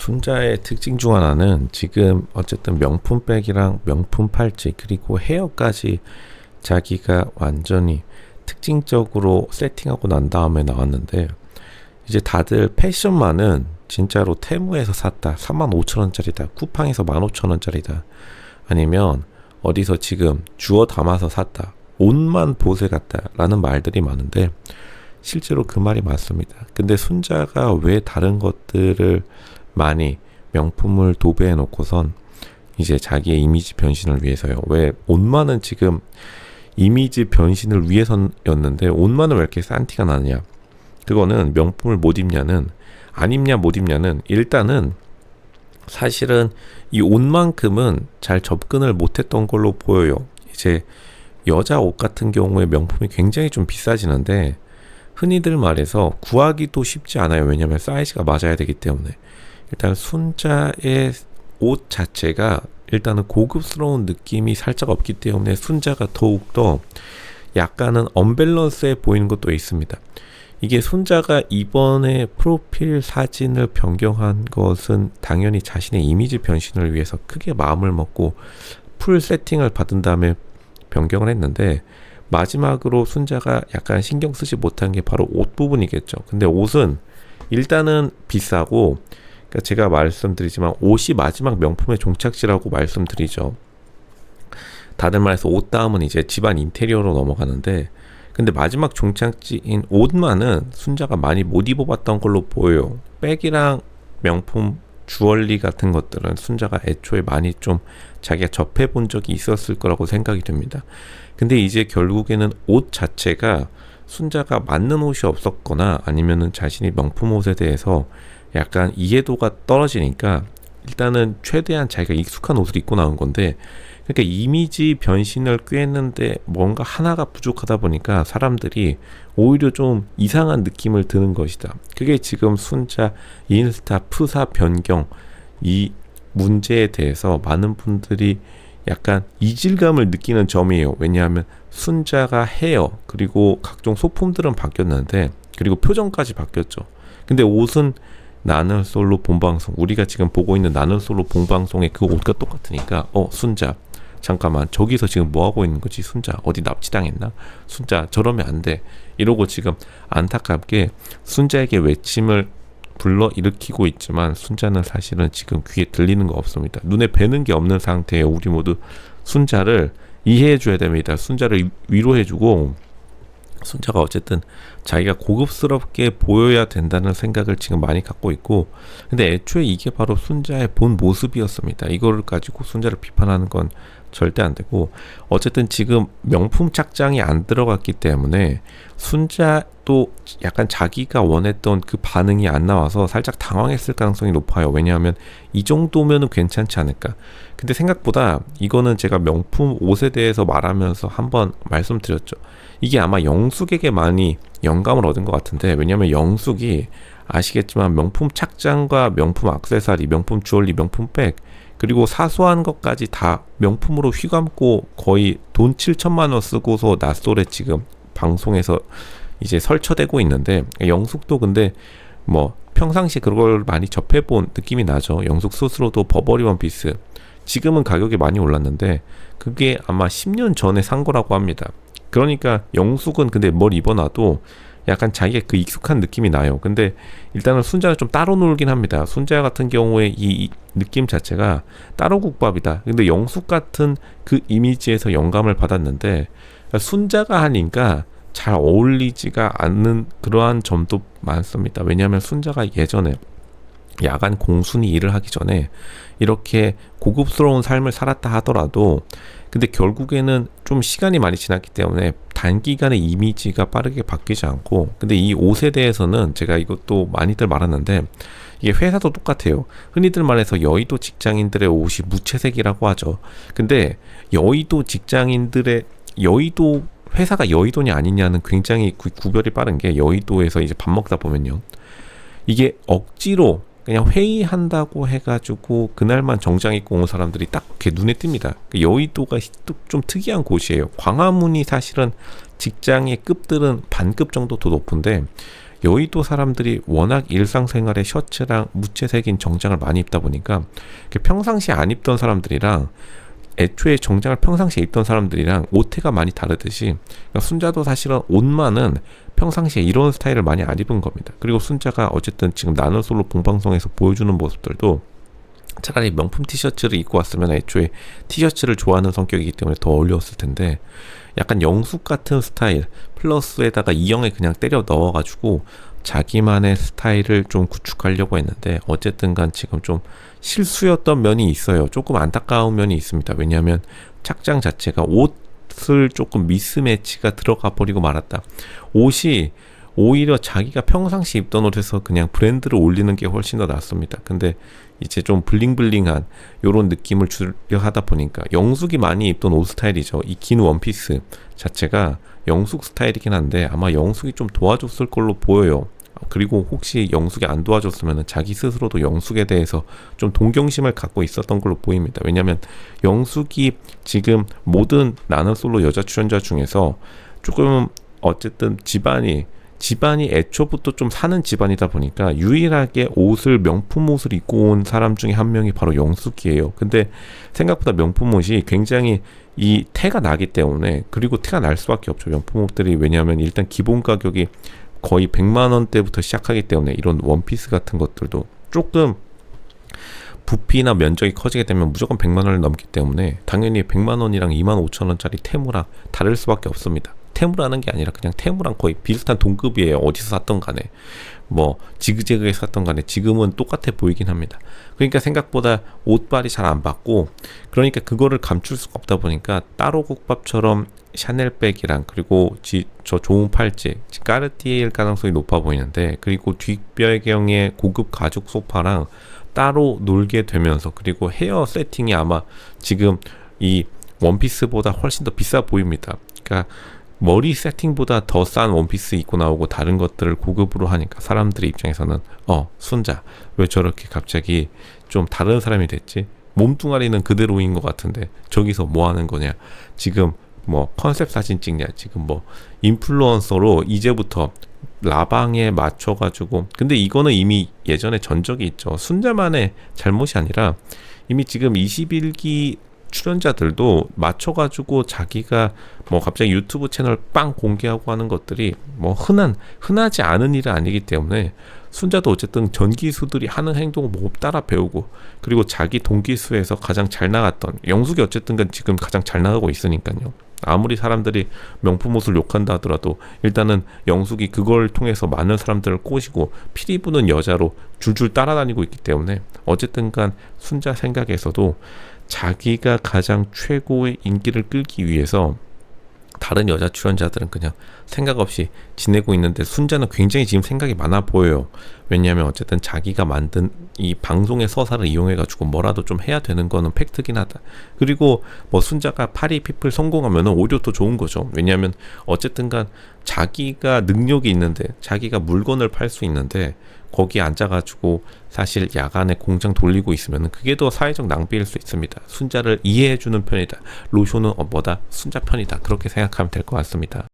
순자의 특징 중 하나는 지금 어쨌든 명품백이랑 명품 팔찌 그리고 헤어까지 자기가 완전히 특징적으로 세팅하고 난 다음에 나왔는데, 이제 다들 패션만은 진짜로 테무에서 샀다, 35,000원짜리다, 쿠팡에서 15,000원짜리다, 아니면 어디서 지금 주워 담아서 샀다, 옷만 보세 같다 라는 말들이 많은데, 실제로 그 말이 맞습니다. 근데 순자가 왜 다른 것들을 많이 명품을 도배해 놓고선 이제 자기의 이미지 변신을 위해서요. 왜 옷만은 지금 이미지 변신을 위해서였는데 옷만은 왜 이렇게 싼 티가 나느냐? 그거는 명품을 못 입냐는, 안 입냐 못 입냐는, 일단은 사실은 이 옷만큼은 잘 접근을 못했던 걸로 보여요. 이제 여자 옷 같은 경우에 명품이 굉장히 좀 비싸지는데 흔히들 말해서 구하기도 쉽지 않아요. 왜냐하면 사이즈가 맞아야 되기 때문에. 일단 순자의 옷 자체가 일단은 고급스러운 느낌이 살짝 없기 때문에 순자가 더욱더 약간은 언밸런스해 보이는 것도 있습니다. 이게 순자가 이번에 프로필 사진을 변경한 것은 당연히 자신의 이미지 변신을 위해서 크게 마음을 먹고 풀 세팅을 받은 다음에 변경을 했는데, 마지막으로 순자가 약간 신경 쓰지 못한 게 바로 옷 부분이겠죠. 근데 옷은 일단은 비싸고, 그러니까 제가 말씀드리지만 옷이 마지막 명품의 종착지라고 말씀드리죠. 다들 말해서 옷 다음은 이제 집안 인테리어로 넘어가는데, 근데 마지막 종착지인 옷만은 순자가 많이 못 입어봤던 걸로 보여요. 백이랑 명품 주얼리 같은 것들은 순자가 애초에 많이 좀 자기가 접해본 적이 있었을 거라고 생각이 됩니다. 근데 이제 결국에는 옷 자체가 순자가 맞는 옷이 없었거나 아니면은 자신이 명품 옷에 대해서 약간 이해도가 떨어지니까 일단은 최대한 자기가 익숙한 옷을 입고 나온 건데, 그러니까 이미지 변신을 꾀했는데 뭔가 하나가 부족하다 보니까 사람들이 오히려 좀 이상한 느낌을 드는 것이다. 그게 지금 순자 인스타 프사 변경 이 문제에 대해서 많은 분들이 약간 이질감을 느끼는 점이에요. 왜냐하면 순자가 헤어 그리고 각종 소품들은 바뀌었는데, 그리고 표정까지 바뀌었죠. 근데 옷은 나는 솔로 본방송, 우리가 지금 보고 있는 나는 솔로 본방송의 그 옷과 똑같으니까 순자 잠깐만 저기서 지금 뭐하고 있는 거지? 순자 어디 납치당했나? 순자 저러면 안 돼 이러고 지금 안타깝게 순자에게 외침을 불러 일으키고 있지만, 순자는 사실은 지금 귀에 들리는 거 없습니다. 눈에 뵈는 게 없는 상태에 우리 모두 순자를 이해해 줘야 됩니다. 순자를 위로해 주고, 순자가 어쨌든 자기가 고급스럽게 보여야 된다는 생각을 지금 많이 갖고 있고, 근데 애초에 이게 바로 순자의 본 모습이었습니다. 이거를 가지고 순자를 비판하는 건 절대 안 되고, 어쨌든 지금 명품 착장이 안 들어갔기 때문에 순자도 약간 자기가 원했던 그 반응이 안 나와서 살짝 당황했을 가능성이 높아요. 왜냐하면 이 정도면은 괜찮지 않을까. 근데 생각보다 이거는 제가 명품 옷에 대해서 말하면서 한번 말씀드렸죠. 이게 아마 영숙에게 많이 영감을 얻은 것 같은데, 왜냐하면 영숙이 아시겠지만 명품 착장과 명품 액세서리, 명품 주얼리, 명품 백 그리고 사소한 것까지 다 명품으로 휘감고 거의 돈 7천만 원 쓰고서 낯설에 지금 방송에서 이제 설쳐대고 있는데, 영숙도 근데 뭐 평상시에 그걸 많이 접해본 느낌이 나죠. 영숙 스스로도 버버리 원피스 지금은 가격이 많이 올랐는데 그게 아마 10년 전에 산 거라고 합니다. 그러니까 영숙은 근데 뭘 입어놔도 약간 자기의 그 익숙한 느낌이 나요. 근데 일단은 순자는 좀 따로 놀긴 합니다. 순자 같은 경우에 이 느낌 자체가 따로 국밥이다. 근데 영숙 같은 그 이미지에서 영감을 받았는데 순자가 하니까 잘 어울리지가 않는 그러한 점도 많습니다. 왜냐하면 순자가 예전에 야간 공순이 일을 하기 전에 이렇게 고급스러운 삶을 살았다 하더라도, 근데 결국에는 좀 시간이 많이 지났기 때문에 단기간에 이미지가 빠르게 바뀌지 않고, 근데 이 옷에 대해서는 제가 이것도 많이들 말하는데 이게 회사도 똑같아요. 흔히들 말해서 여의도 직장인들의 옷이 무채색이라고 하죠. 근데 여의도 직장인들의 여의도 회사가 여의도냐 아니냐는 굉장히 구별이 빠른 게, 여의도에서 이제 밥 먹다 보면요, 이게 억지로 그냥 회의한다고 해가지고 그날만 정장 입고 온 사람들이 딱 이렇게 눈에 띕니다. 여의도가 좀 특이한 곳이에요. 광화문이 사실은 직장의 급들은 반급 정도 더 높은데 여의도 사람들이 워낙 일상생활에 셔츠랑 무채색인 정장을 많이 입다 보니까 평상시에 안 입던 사람들이랑 애초에 정장을 평상시에 입던 사람들이랑 옷태가 많이 다르듯이, 그러니까 순자도 사실은 옷만은 평상시에 이런 스타일을 많이 안 입은 겁니다. 그리고 순자가 어쨌든 지금 나눠솔로 본방송에서 보여주는 모습들도 차라리 명품 티셔츠를 입고 왔으면 애초에 티셔츠를 좋아하는 성격이기 때문에 더 어울렸을 텐데, 약간 영숙 같은 스타일 플러스에다가 이영에 그냥 때려 넣어가지고 자기만의 스타일을 좀 구축하려고 했는데, 어쨌든 간 지금 좀 실수였던 면이 있어요. 조금 안타까운 면이 있습니다. 왜냐하면 착장 자체가 옷을 조금 미스매치가 들어가 버리고 말았다. 옷이 오히려 자기가 평상시 입던 옷에서 그냥 브랜드를 올리는 게 훨씬 더 낫습니다. 근데 이제 좀 블링블링한 요런 느낌을 주려 하다 보니까, 영숙이 많이 입던 옷 스타일이죠. 이 긴 원피스 자체가 영숙 스타일이긴 한데 아마 영숙이 좀 도와줬을 걸로 보여요. 그리고 혹시 영숙이 안 도와줬으면 자기 스스로도 영숙에 대해서 좀 동경심을 갖고 있었던 걸로 보입니다. 왜냐면 영숙이 지금 모든 나는 솔로 여자 출연자 중에서 조금 어쨌든 집안이 애초부터 좀 사는 집안이다 보니까 유일하게 명품 옷을 입고 온 사람 중에 한 명이 바로 영숙이에요. 근데 생각보다 명품 옷이 굉장히 이 태가 나기 때문에, 그리고 태가 날 수밖에 없죠. 명품 옷들이. 왜냐하면 일단 기본 가격이 거의 100만 원대부터 시작하기 때문에 이런 원피스 같은 것들도 조금 부피나 면적이 커지게 되면 무조건 100만 원을 넘기 때문에 당연히 100만 원이랑 2만 5천 원짜리 테무랑 다를 수밖에 없습니다. 테무라는 게 아니라 그냥 테무랑 거의 비슷한 동급이에요. 어디서 샀던 간에, 뭐 지그재그에 샀던 간에 지금은 똑같아 보이긴 합니다. 그러니까 생각보다 옷발이 잘 안 받고, 그러니까 그거를 감출 수가 없다 보니까 따로 국밥처럼 샤넬백이랑, 그리고 저 좋은 팔찌 까르띠에일 가능성이 높아 보이는데, 그리고 뒷배경의 고급 가죽 소파랑 따로 놀게 되면서, 그리고 헤어 세팅이 아마 지금 이 원피스보다 훨씬 더 비싸 보입니다. 그러니까 머리 세팅보다 더 싼 원피스 입고 나오고 다른 것들을 고급으로 하니까 사람들의 입장에서는 순자 왜 저렇게 갑자기 좀 다른 사람이 됐지? 몸뚱아리는 그대로인 것 같은데 저기서 뭐 하는 거냐? 지금 뭐 컨셉 사진 찍냐? 지금 뭐 인플루언서로 이제부터 라방에 맞춰가지고, 근데 이거는 이미 예전에 전적이 있죠. 순자만의 잘못이 아니라 이미 지금 21기 출연자들도 맞춰가지고 자기가 뭐 갑자기 유튜브 채널 빵 공개하고 하는 것들이 뭐 흔하지 않은 일은 아니기 때문에, 순자도 어쨌든 전기수들이 하는 행동을 뭐 따라 배우고, 그리고 자기 동기수에서 가장 잘 나갔던 영숙이 어쨌든 지금 가장 잘 나가고 있으니까요. 아무리 사람들이 명품 옷을 욕한다 하더라도 일단은 영숙이 그걸 통해서 많은 사람들을 꼬시고 피리 부는 여자로 줄줄 따라다니고 있기 때문에, 어쨌든 간 순자 생각에서도 자기가 가장 최고의 인기를 끌기 위해서 다른 여자 출연자들은 그냥 생각 없이 지내고 있는데, 순자는 굉장히 지금 생각이 많아 보여요. 왜냐하면 어쨌든 자기가 만든 이 방송의 서사를 이용해가지고 뭐라도 좀 해야 되는 거는 팩트긴 하다. 그리고 뭐 순자가 파리 피플 성공하면 오히려 더 좋은 거죠. 왜냐하면 어쨌든 간 자기가 능력이 있는데, 자기가 물건을 팔 수 있는데 거기에 앉아가지고 사실 야간에 공장 돌리고 있으면 그게 더 사회적 낭비일 수 있습니다. 순자를 이해해주는 편이다. 로쇼는 뭐다? 순자 편이다. 그렇게 생각하면 될 것 같습니다.